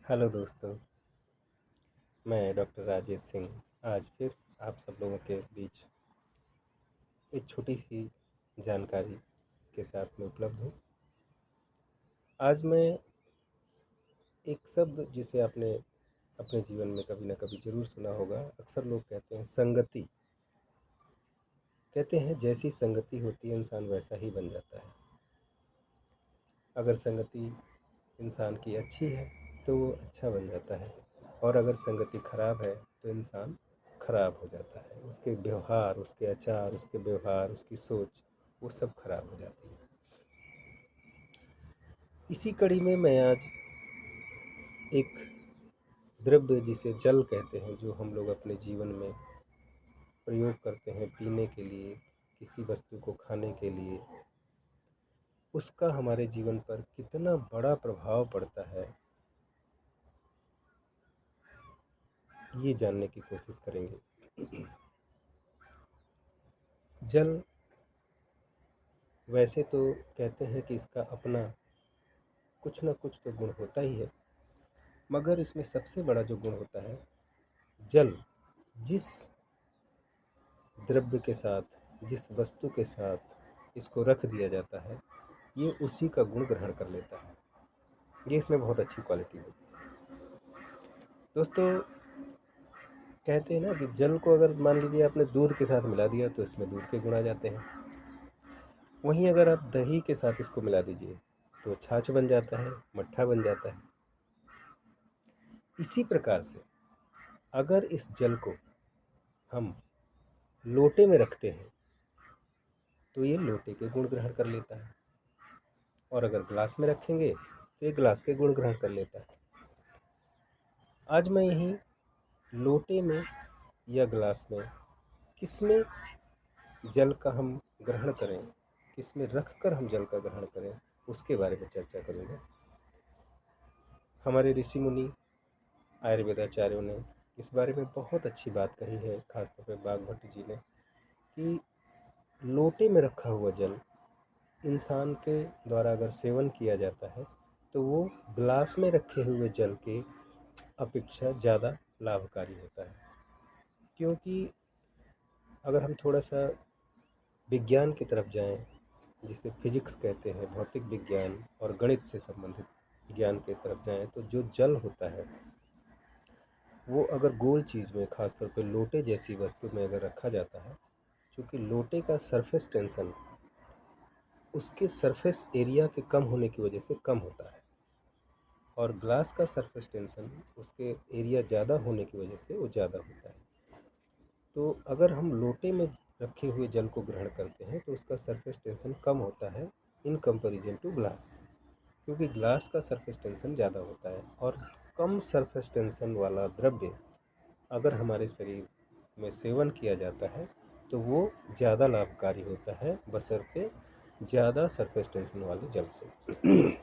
Hello दोस्तों, मैं doctor Rajesh Singh आज फिर आप सब लोगों के बीच एक छोटी सी जानकारी के साथ में उपलब्ध हूँ। आज मैं एक शब्द जिसे आपने अपने जीवन में कभी ना कभी ज़रूर सुना होगा। अक्सर लोग कहते हैं संगति। कहते हैं जैसी संगति होती है इंसान वैसा ही बन जाता है। अगर संगति इंसान की अच्छी है तो वो अच्छा बन जाता है, और अगर संगति खराब है तो इंसान खराब हो जाता है। उसके व्यवहार, उसके आचार, उसके व्यवहार, उसकी सोच, वो सब खराब हो जाती है। इसी कड़ी में मैं आज एक द्रव्य जिसे जल कहते हैं, जो हम लोग अपने जीवन में प्रयोग करते हैं पीने के लिए, किसी वस्तु को खाने के लिए, उसका हमारे जीवन पर कितना बड़ा प्रभाव पड़ता है, ये जानने की कोशिश करेंगे। जल वैसे तो कहते हैं कि इसका अपना कुछ ना कुछ तो गुण होता ही है, मगर इसमें सबसे बड़ा जो गुण होता है, जल जिस द्रव्य के साथ, जिस वस्तु के साथ इसको रख दिया जाता है, ये उसी का गुण ग्रहण कर लेता है। ये इसमें बहुत अच्छी क्वालिटी होती है। दोस्तों, कहते हैं ना कि जल को अगर मान लीजिए आपने दूध के साथ मिला दिया तो इसमें दूध के गुण आ जाते हैं। वहीं अगर आप दही के साथ इसको मिला दीजिए तो छाछ बन जाता है, मट्ठा बन जाता है। इसी प्रकार से अगर इस जल को हम लोटे में रखते हैं तो ये लोटे के गुण ग्रहण कर लेता है, और अगर ग्लास में रखेंगे तो ये ग्लास के गुण ग्रहण कर लेता है। आज मैं यहीं लोटे में या ग्लास में किसमें जल का हम ग्रहण करें, किसमें रख कर हम जल का ग्रहण करें, उसके बारे में चर्चा करूँगा। हमारे ऋषि मुनि आयुर्वेदाचार्यों ने इस बारे में बहुत अच्छी बात कही है, खासतौर पे बागभट्ट जी ने, कि लोटे में रखा हुआ जल इंसान के द्वारा अगर सेवन किया जाता है तो वो ग्लास में रखे हुए जल के अपेक्षा ज़्यादा लाभकारी होता है। क्योंकि अगर हम थोड़ा सा विज्ञान की तरफ जाएं, जिसे फिजिक्स कहते हैं, भौतिक विज्ञान और गणित से संबंधित ज्ञान की तरफ जाएं, तो जो जल होता है वो अगर गोल चीज़ में, खासतौर पे लोटे जैसी वस्तु में अगर रखा जाता है, क्योंकि लोटे का सरफेस टेंशन उसके सरफेस एरिया के कम होने की वजह से कम होता है, और ग्लास का सरफेस टेंशन उसके एरिया ज़्यादा होने की वजह से वो ज़्यादा होता है। तो अगर हम लोटे में रखे हुए जल को ग्रहण करते हैं तो उसका सरफेस टेंशन कम होता है इन कंपैरिजन टू ग्लास, क्योंकि ग्लास का सरफेस टेंशन ज़्यादा होता है। और कम सरफेस टेंशन वाला द्रव्य अगर हमारे शरीर में सेवन किया जाता है तो वो ज़्यादा लाभकारी होता है, बशर्ते ज़्यादा सरफेस टेंशन वाले जल से।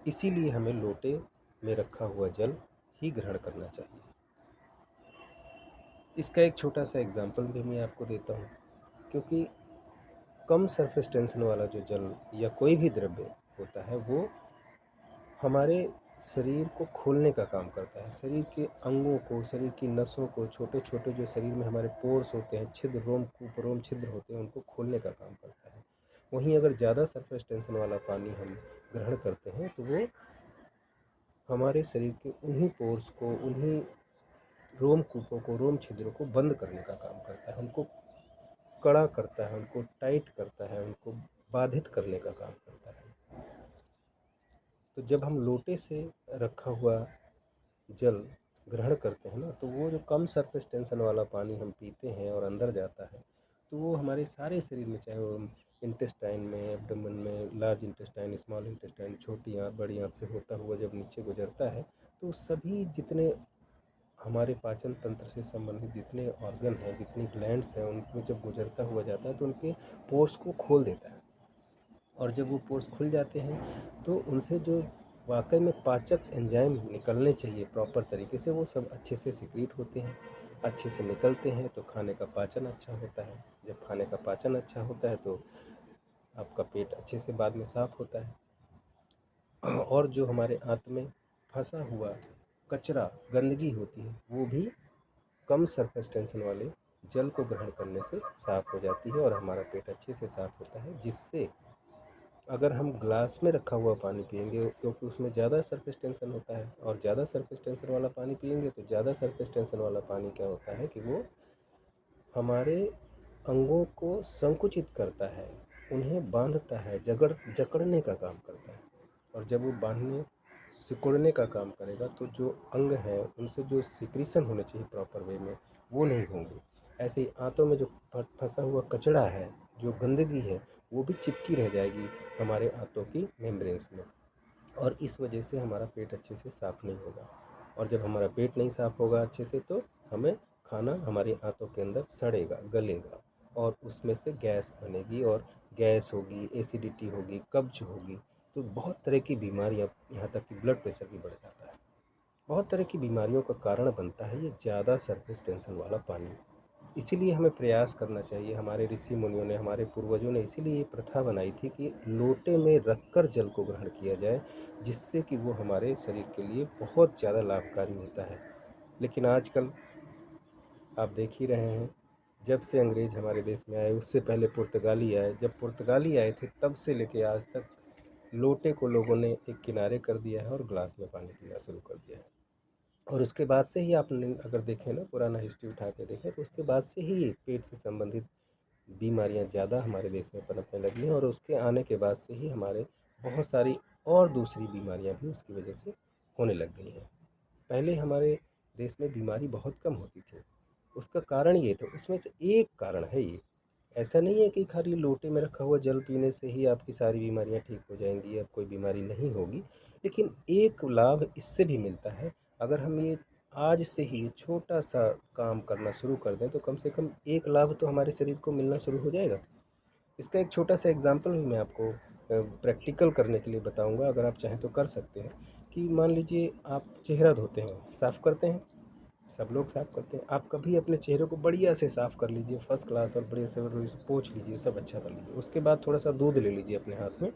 इसीलिए हमें लोटे में रखा हुआ जल ही ग्रहण करना चाहिए। इसका एक छोटा सा एग्जाम्पल भी मैं आपको देता हूँ, क्योंकि कम सरफेस टेंशन वाला जो जल या कोई भी द्रव्य होता है वो हमारे शरीर को खोलने का काम करता है। शरीर के अंगों को, शरीर की नसों को, छोटे छोटे जो शरीर में हमारे पोर्स होते हैं, छिद्र, रोम छिद्र होते हैं, उनको खोलने का काम करता है। वहीं अगर ज़्यादा सरफेस टेंशन वाला पानी हम ग्रहण करते हैं तो वो हमारे शरीर के उन्हीं पोर्स को, उन्हीं रोमकूपों को, रोम छिद्रों को बंद करने का काम करता है, उनको कड़ा करता है, उनको टाइट करता है, उनको बाधित करने का काम करता है। तो जब हम लोटे से रखा हुआ जल ग्रहण करते हैं ना, तो वो जो कम सरफेस टेंशन वाला पानी हम पीते हैं और अंदर जाता है, तो वो हमारे सारे शरीर में, चाहे वो इंटेस्टाइन में, एब्डोमेन में, लार्ज इंटेस्टाइन, स्मॉल इंटेस्टाइन, छोटी आँत, बड़ी आँत से होता हुआ जब नीचे गुजरता है, तो सभी जितने हमारे पाचन तंत्र से संबंधित जितने ऑर्गन हैं, जितनी ग्लैंड्स हैं, उनमें जब गुजरता हुआ जाता है तो उनके पोर्स को खोल देता है। और जब वो पोर्स खुल जाते हैं तो उनसे जो वाकई में पाचक एंजाइम निकलने चाहिए प्रॉपर तरीके से, वो सब अच्छे से सिक्रीट होते हैं, अच्छे से निकलते हैं, तो खाने का पाचन अच्छा होता है। जब खाने का पाचन अच्छा होता है तो आपका पेट अच्छे से बाद में साफ़ होता है। और जो हमारे आंत में फंसा हुआ कचरा, गंदगी होती है, वो भी कम सरफेस टेंशन वाले जल को ग्रहण करने से साफ़ हो जाती है और हमारा पेट अच्छे से साफ़ होता है। जिससे अगर हम ग्लास में रखा हुआ पानी पिएंगे, क्योंकि उसमें ज़्यादा सरफेस टेंशन होता है, और ज़्यादा सरफेस टेंशन वाला पानी पिएंगे तो ज़्यादा सरफेस टेंशन वाला पानी क्या होता है कि वो हमारे अंगों को संकुचित करता है, उन्हें बांधता है, जकड़ने का काम करता है। और जब वो बांधने सिकुड़ने का काम करेगा तो जो अंग है उनसे जो सिक्रीशन होने चाहिए प्रॉपर वे में, वो नहीं होंगे। ऐसे ही आंतों में जो फंसा हुआ कचरा है, जो गंदगी है, वो भी चिपकी रह जाएगी हमारे आंतों की मेम्ब्रेन्स में, और इस वजह से हमारा पेट अच्छे से साफ़ नहीं होगा। और जब हमारा पेट नहीं साफ़ होगा अच्छे से तो हमें खाना हमारी आंतों के अंदर सड़ेगा, गलेगा, और उसमें से गैस बनेगी, और गैस होगी, एसिडिटी होगी, कब्ज होगी, तो बहुत तरह की बीमारियाँ, यहाँ तक कि ब्लड प्रेशर भी बढ़ जाता है। बहुत तरह की बीमारियों का कारण बनता है ये ज़्यादा सरफेस टेंशन वाला पानी। इसीलिए हमें प्रयास करना चाहिए। हमारे ऋषि मुनियों ने, हमारे पूर्वजों ने इसीलिए ये प्रथा बनाई थी कि लोटे में रखकर जल को ग्रहण किया जाए, जिससे कि वो हमारे शरीर के लिए बहुत ज़्यादा लाभकारी होता है। लेकिन आजकल आप देख ही रहे हैं, जब से अंग्रेज़ हमारे देश में आए, उससे पहले पुर्तगाली आए, जब पुर्तगाली आए थे तब से लेके आज तक लोटे को लोगों ने एक किनारे कर दिया है और ग्लास में पानी पीना शुरू कर दिया है। और उसके बाद से ही आपने अगर देखें ना, पुराना हिस्ट्री उठा के देखें, तो उसके बाद से ही पेट से संबंधित बीमारियां ज़्यादा हमारे देश में पनपने लगी हैं, और उसके आने के बाद से ही हमारे बहुत सारी और दूसरी बीमारियां भी उसकी वजह से होने लग गई हैं। पहले हमारे देश में बीमारी बहुत कम होती थी। उसका कारण ये था, उसमें से एक कारण है ये। ऐसा नहीं है कि खाली लोटे में रखा हुआ जल पीने से ही आपकी सारी बीमारियां ठीक हो जाएंगी, अब कोई बीमारी नहीं होगी। लेकिन एक लाभ इससे भी मिलता है, अगर हम ये आज से ही छोटा सा काम करना शुरू कर दें तो कम से कम एक लाभ तो हमारे शरीर को मिलना शुरू हो जाएगा। इसका एक छोटा सा एग्जांपल भी मैं आपको प्रैक्टिकल करने के लिए बताऊंगा, अगर आप चाहें तो कर सकते हैं। कि मान लीजिए आप चेहरा धोते हैं, साफ़ करते हैं, सब लोग साफ़ करते हैं। आप कभी अपने चेहरे को बढ़िया से साफ़ कर लीजिए, फर्स्ट क्लास, और बढ़िया से पोंछ लीजिए, सब अच्छा कर लीजिए। उसके बाद थोड़ा सा दूध ले लीजिए अपने हाथ में,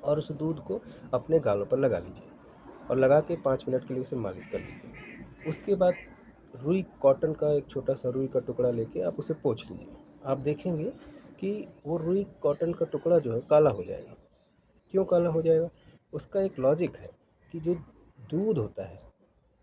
और उस दूध को अपने गालों पर लगा लीजिए, और लगा के 5 मिनट के लिए उसे मालिश कर लीजिए। उसके बाद रुई कॉटन का एक छोटा सा रुई का टुकड़ा लेके आप उसे पोंछ लीजिए। आप देखेंगे कि वो रुई कॉटन का टुकड़ा जो है काला हो जाएगा। क्यों काला हो जाएगा? उसका एक लॉजिक है कि जो दूध होता है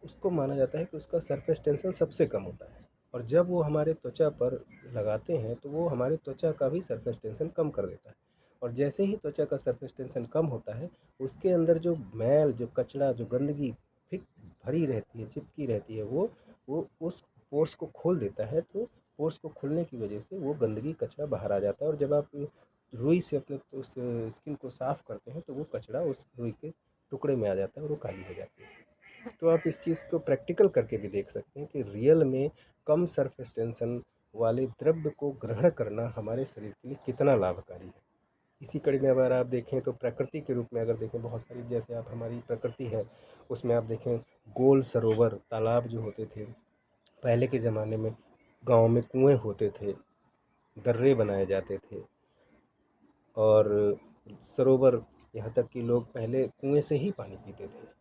उसको माना जाता है कि उसका सरफेस टेंशन सबसे कम होता है, और जब वो हमारे त्वचा पर लगाते हैं तो वो हमारे त्वचा का भी सरफेस टेंशन कम कर देता है। और जैसे ही त्वचा का सरफेस टेंशन कम होता है, उसके अंदर जो मैल, जो कचरा, जो गंदगी फिक भरी रहती है, चिपकी रहती है, वो उस पोर्स को खोल देता है। तो पोर्स को खुलने की वजह से वो गंदगी, कचरा बाहर आ जाता है, और जब आप रुई से अपने उस स्किन को साफ़ करते हैं तो वो कचरा उस रुई के टुकड़े में आ जाता है और वो काली हो जाती है। तो आप इस चीज़ को प्रैक्टिकल करके भी देख सकते हैं कि रियल में कम सरफेस टेंशन वाले द्रव्य को ग्रहण करना हमारे शरीर के लिए कितना लाभकारी है। इसी कड़ी में अगर आप देखें तो प्रकृति के रूप में अगर देखें, बहुत सारी जैसे आप हमारी प्रकृति है, उसमें आप देखें गोल सरोवर, तालाब जो होते थे पहले के ज़माने में, गाँव में कुएँ होते थे, दर्रे बनाए जाते थे, और सरोवर, यहाँ तक कि लोग पहले कुएँ से ही पानी पीते थे।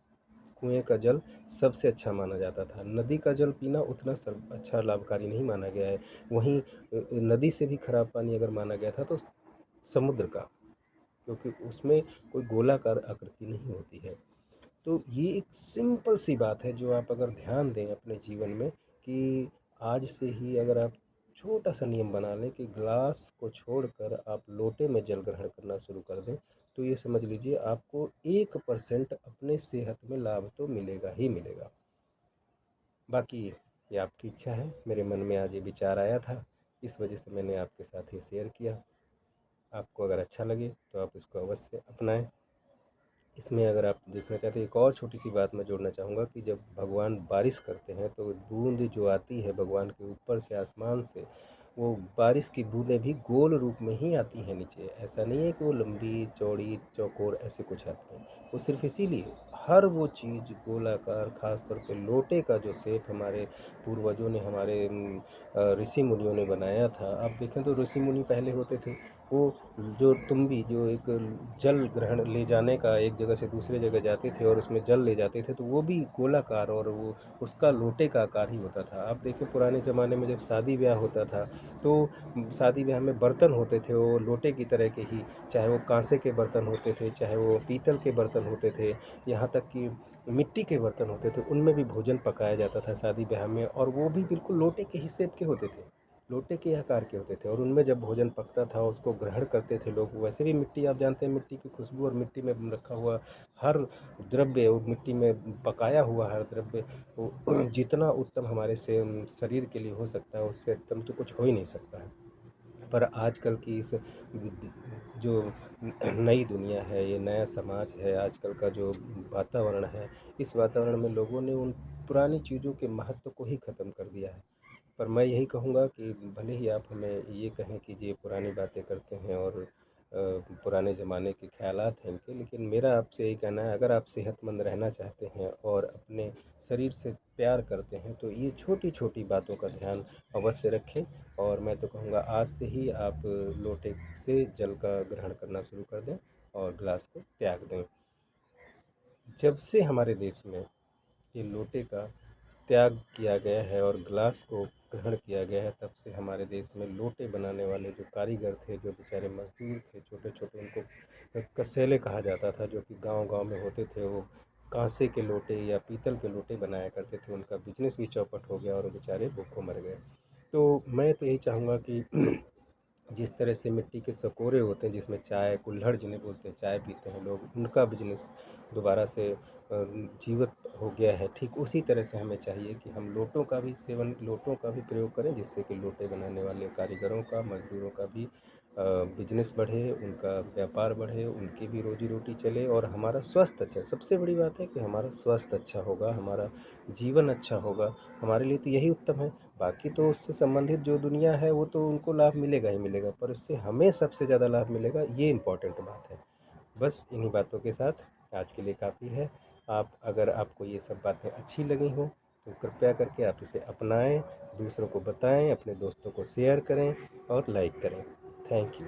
कुएँ का जल सबसे अच्छा माना जाता था। नदी का जल पीना उतना अच्छा लाभकारी नहीं माना गया है। वहीं नदी से भी खराब पानी अगर माना गया था तो समुद्र का, क्योंकि उसमें कोई गोलाकार आकृति नहीं होती है। तो ये एक सिंपल सी बात है जो आप अगर ध्यान दें अपने जीवन में, कि आज से ही अगर आप छोटा सा नियम बना लें कि ग्लास को छोड़कर आप लोटे में जल ग्रहण करना शुरू कर दें, तो ये समझ लीजिए आपको 1% अपने सेहत में लाभ तो मिलेगा ही मिलेगा। बाकी ये आपकी इच्छा है। मेरे मन में आज ये विचार आया था, इस वजह से मैंने आपके साथ ये शेयर किया। आपको अगर अच्छा लगे तो आप इसको अवश्य अपनाएं। इसमें अगर आप देखना चाहते हैं, एक और छोटी सी बात मैं जोड़ना चाहूँगा कि जब भगवान बारिश करते हैं तो बूंद जो आती है भगवान के ऊपर से, आसमान से, वो बारिश की बूंदें भी गोल रूप में ही आती हैं नीचे। ऐसा नहीं है कि वो लंबी चौड़ी चौकोर ऐसे कुछ आती हैं। वो सिर्फ इसीलिए हर वो चीज़ गोलाकार, खास तौर पे लोटे का जो शेप हमारे पूर्वजों ने, हमारे ऋषि मुनियों ने बनाया था। आप देखें तो ऋषि मुनि पहले होते थे वो जो तुम्बी जो एक जल ग्रहण ले जाने का, एक जगह से दूसरे जगह जाते थे और उसमें जल ले जाते थे, तो वो भी गोलाकार और वो उसका लोटे का आकार ही होता था। आप देखिए पुराने ज़माने में जब शादी ब्याह होता था, तो शादी ब्याह में बर्तन होते थे वो लोटे की तरह के ही, चाहे वो कांसे के बर्तन होते थे, चाहे वो पीतल के बर्तन होते थे, यहाँ तक कि मिट्टी के बर्तन होते थे, उनमें भी भोजन पकाया जाता था शादी ब्याह में, और वो भी बिल्कुल लोटे के ही शेप के होते थे, लोटे के आकार के होते थे, और उनमें जब भोजन पकता था उसको ग्रहण करते थे लोग। वैसे भी मिट्टी, आप जानते हैं, मिट्टी की खुशबू और मिट्टी में रखा हुआ हर द्रव्य, वो मिट्टी में पकाया हुआ हर द्रव्य वो जितना उत्तम हमारे से शरीर के लिए हो सकता है, उससे उत्तम तो कुछ हो ही नहीं सकता है। पर आजकल की इस जो नई दुनिया है, ये नया समाज है, आजकल का जो वातावरण है, इस वातावरण में लोगों ने उन पुरानी चीज़ों के महत्व को ही ख़त्म कर दिया है। पर मैं यही कहूँगा कि भले ही आप हमें ये कहें कि ये पुरानी बातें करते हैं और पुराने ज़माने के ख़यालात हैं इनके, लेकिन मेरा आपसे यही कहना है, अगर आप सेहतमंद रहना चाहते हैं और अपने शरीर से प्यार करते हैं, तो ये छोटी-छोटी बातों का ध्यान अवश्य रखें। और मैं तो कहूँगा आज से ही आप लोटे से जल का ग्रहण करना शुरू कर दें और ग्लास को त्याग दें। जब से हमारे देश में ये लोटे का त्याग किया गया है और ग्लास को ग्रहण किया गया है, तब से हमारे देश में लोटे बनाने वाले जो कारीगर थे, जो बेचारे मज़दूर थे छोटे-छोटे, उनको कसेले कहा जाता था, जो कि गाँव-गाँव में होते थे, वो काँसे के लोटे या पीतल के लोटे बनाया करते थे। उनका बिज़नेस भी चौपट हो गया और वो बेचारे भूखों मर गए। तो मैं तो यही चाहूँगा कि जिस तरह से मिट्टी के सकोरे होते हैं जिसमें चाय, कुल्हड़ जिन्हें बोलते हैं, चाय पीते हैं लोग, उनका बिजनेस दोबारा से जीवित हो गया है, ठीक उसी तरह से हमें चाहिए कि हम लोटों का भी सेवन, लोटों का भी प्रयोग करें, जिससे कि लोटे बनाने वाले कारीगरों का, मज़दूरों का भी बिजनेस बढ़े, उनका व्यापार बढ़े, उनकी भी रोजी रोटी चले और हमारा स्वास्थ्य अच्छा, सबसे बड़ी बात है कि हमारा स्वास्थ्य अच्छा होगा, हमारा जीवन अच्छा होगा, हमारे लिए तो यही उत्तम है। बाकी तो उससे संबंधित जो दुनिया है वो तो उनको लाभ मिलेगा ही मिलेगा, पर उससे हमें सबसे ज़्यादा लाभ मिलेगा, ये इम्पोर्टेंट बात है। बस इन्हीं बातों के साथ आज के लिए काफ़ी है। आप, अगर आपको ये सब बातें अच्छी लगी हों, तो कृपया करके आप इसे अपनाएं, दूसरों को बताएं, अपने दोस्तों को शेयर करें और लाइक करें। Thank you.